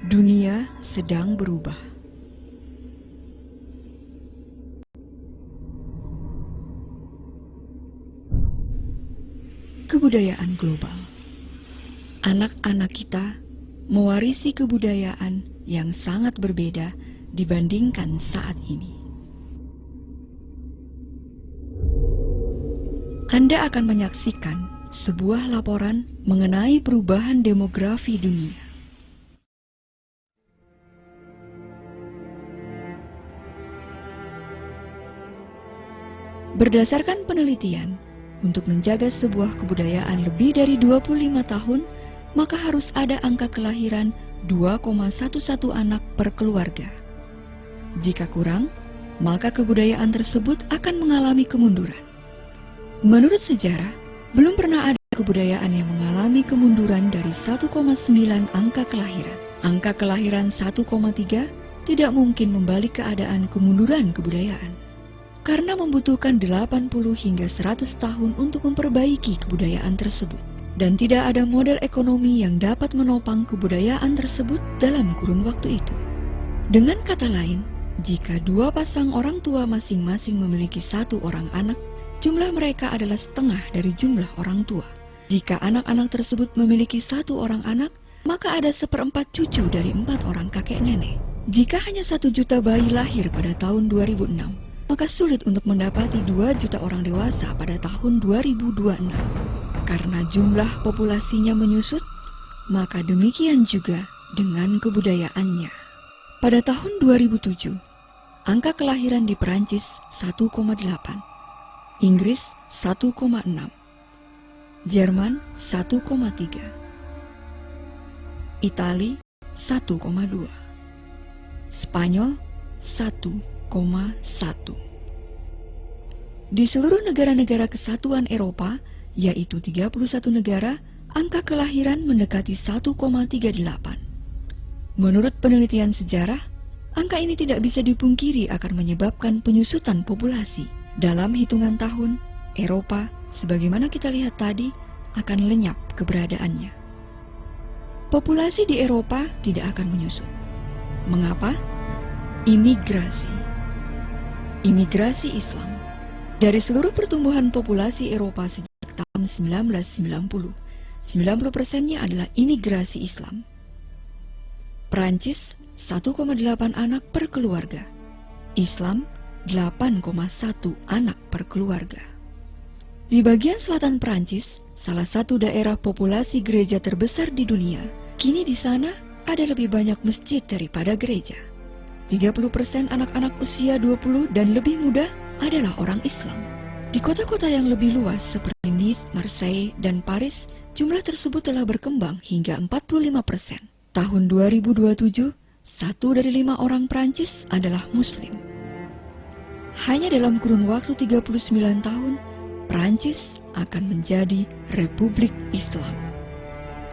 Dunia sedang berubah. Kebudayaan global. Anak-anak kita mewarisi kebudayaan yang sangat berbeda dibandingkan saat ini. Anda akan menyaksikan sebuah laporan mengenai perubahan demografi dunia. Berdasarkan penelitian, untuk menjaga sebuah kebudayaan lebih dari 25 tahun, maka harus ada angka kelahiran 2,11 anak per keluarga. Jika kurang, maka kebudayaan tersebut akan mengalami kemunduran. Menurut sejarah, belum pernah ada kebudayaan yang mengalami kemunduran dari 1,9 angka kelahiran. Angka kelahiran 1,3 tidak mungkin membalik keadaan kemunduran kebudayaan, karena membutuhkan 80 hingga 100 tahun untuk memperbaiki kebudayaan tersebut. Dan tidak ada model ekonomi yang dapat menopang kebudayaan tersebut dalam kurun waktu itu. Dengan kata lain, jika dua pasang orang tua masing-masing memiliki satu orang anak, jumlah mereka adalah setengah dari jumlah orang tua. Jika anak-anak tersebut memiliki satu orang anak, maka ada 1/4 cucu dari 4 orang kakek nenek. Jika hanya 1 juta bayi lahir pada tahun 2006, maka sulit untuk mendapati 2 juta orang dewasa pada tahun 2026. Karena jumlah populasinya menyusut, maka demikian juga dengan kebudayaannya. Pada tahun 2007, angka kelahiran di Perancis 1,8, Inggris 1,6, Jerman 1,3, Itali 1,2, Spanyol 1,1. Di seluruh negara-negara kesatuan Eropa, yaitu 31 negara, angka kelahiran mendekati 1,38. Menurut penelitian sejarah, angka ini tidak bisa dipungkiri akan menyebabkan penyusutan populasi. Dalam hitungan tahun, Eropa, sebagaimana kita lihat tadi, akan lenyap keberadaannya. Populasi di Eropa tidak akan menyusut. Mengapa? Imigrasi. Imigrasi Islam. Dari seluruh pertumbuhan populasi Eropa sejak tahun 1990, 90%-nya adalah imigrasi Islam. Perancis 1,8 anak per keluarga. Islam 8,1 anak per keluarga. Di bagian selatan Perancis, salah satu daerah populasi gereja terbesar di dunia, kini di sana ada lebih banyak masjid daripada gereja. 30% anak-anak usia 20 dan lebih muda adalah orang Islam. Di kota-kota yang lebih luas seperti Nice, Marseille, dan Paris, jumlah tersebut telah berkembang hingga 45%. Tahun 2027, 1 dari 5 orang Prancis adalah Muslim. Hanya dalam kurun waktu 39 tahun, Prancis akan menjadi Republik Islam.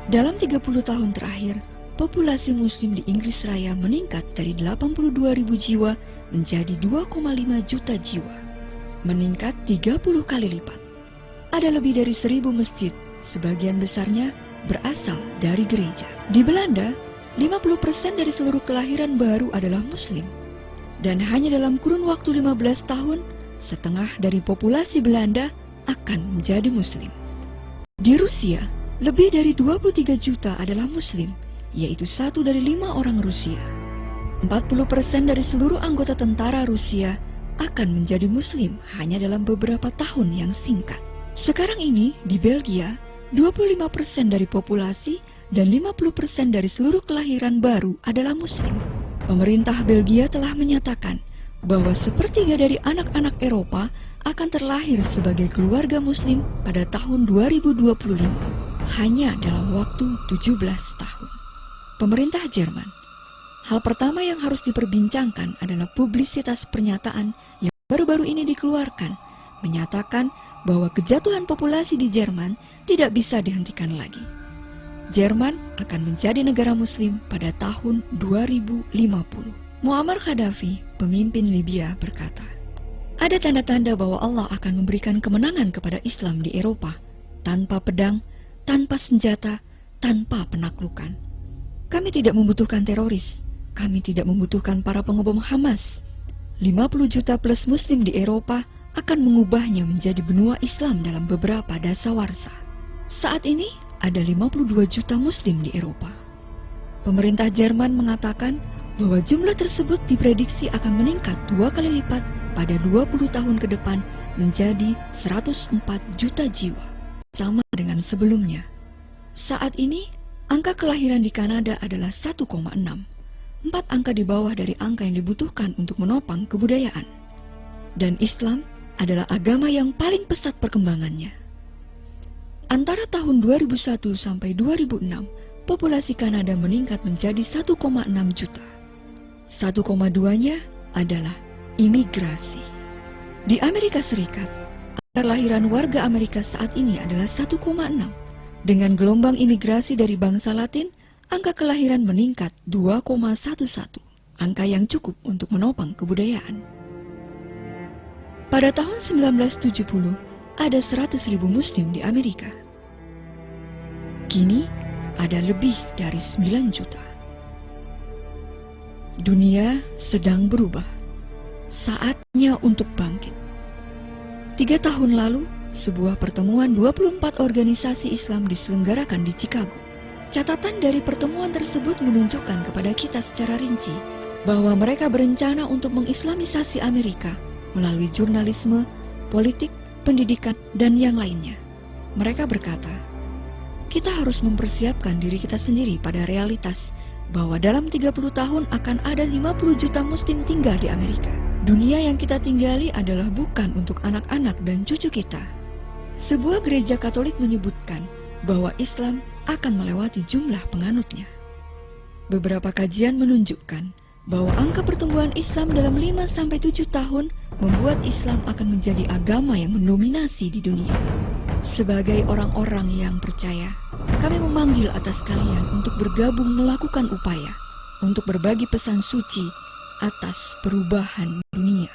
Dalam 30 tahun terakhir, populasi Muslim di Inggris Raya meningkat dari 82.000 jiwa menjadi 2,5 juta jiwa, meningkat 30 kali lipat. Ada lebih dari 1.000 masjid, sebagian besarnya berasal dari gereja. Di Belanda, 50% dari seluruh kelahiran baru adalah Muslim. Dan hanya dalam kurun waktu 15 tahun, setengah dari populasi Belanda akan menjadi Muslim. Di Rusia, lebih dari 23 juta adalah Muslim, yaitu 1 dari 5 orang Rusia. 40% dari seluruh anggota tentara Rusia akan menjadi Muslim hanya dalam beberapa tahun yang singkat. Sekarang ini di Belgia, 25% dari populasi dan 50% dari seluruh kelahiran baru adalah Muslim. Pemerintah Belgia telah menyatakan bahwa 1/3 dari anak-anak Eropa akan terlahir sebagai keluarga Muslim pada tahun 2025, hanya dalam waktu 17 tahun. Pemerintah Jerman, hal pertama yang harus diperbincangkan adalah publisitas pernyataan yang baru-baru ini dikeluarkan, menyatakan bahwa kejatuhan populasi di Jerman tidak bisa dihentikan lagi. Jerman akan menjadi negara Muslim pada tahun 2050. Muammar Gaddafi, pemimpin Libya, berkata, "Ada tanda-tanda bahwa Allah akan memberikan kemenangan kepada Islam di Eropa, tanpa pedang, tanpa senjata, tanpa penaklukan." Kami tidak membutuhkan teroris. Kami tidak membutuhkan para pengebom Hamas. 50 juta plus muslim di Eropa akan mengubahnya menjadi benua Islam dalam beberapa dasawarsa. Saat ini ada 52 juta muslim di Eropa. Pemerintah Jerman mengatakan bahwa jumlah tersebut diprediksi akan meningkat 2 kali lipat pada 20 tahun ke depan menjadi 104 juta jiwa. Sama dengan sebelumnya. Saat ini, angka kelahiran di Kanada adalah 1,6. 4 angka di bawah dari angka yang dibutuhkan untuk menopang kebudayaan. Dan Islam adalah agama yang paling pesat perkembangannya. Antara tahun 2001 sampai 2006, populasi Kanada meningkat menjadi 1,6 juta. 1,2-nya adalah imigrasi. Di Amerika Serikat, angka kelahiran warga Amerika saat ini adalah 1,6. Dengan gelombang imigrasi dari bangsa Latin, angka kelahiran meningkat 2,11, angka yang cukup untuk menopang kebudayaan. Pada tahun 1970, ada 100.000 muslim di Amerika. Kini, ada lebih dari 9 juta. Dunia sedang berubah. Saatnya untuk bangkit. 3 tahun lalu, sebuah pertemuan 24 organisasi Islam diselenggarakan di Chicago. Catatan dari pertemuan tersebut menunjukkan kepada kita secara rinci bahwa mereka berencana untuk mengislamisasi Amerika melalui jurnalisme, politik, pendidikan, dan yang lainnya. Mereka berkata, kita harus mempersiapkan diri kita sendiri pada realitas bahwa dalam 30 tahun akan ada 50 juta muslim tinggal di Amerika. Dunia yang kita tinggali adalah bukan untuk anak-anak dan cucu kita. Sebuah gereja Katolik menyebutkan bahwa Islam akan melewati jumlah penganutnya. Beberapa kajian menunjukkan bahwa angka pertumbuhan Islam dalam 5-7 tahun membuat Islam akan menjadi agama yang mendominasi di dunia. Sebagai orang-orang yang percaya, kami memanggil atas kalian untuk bergabung melakukan upaya untuk berbagi pesan suci atas perubahan dunia.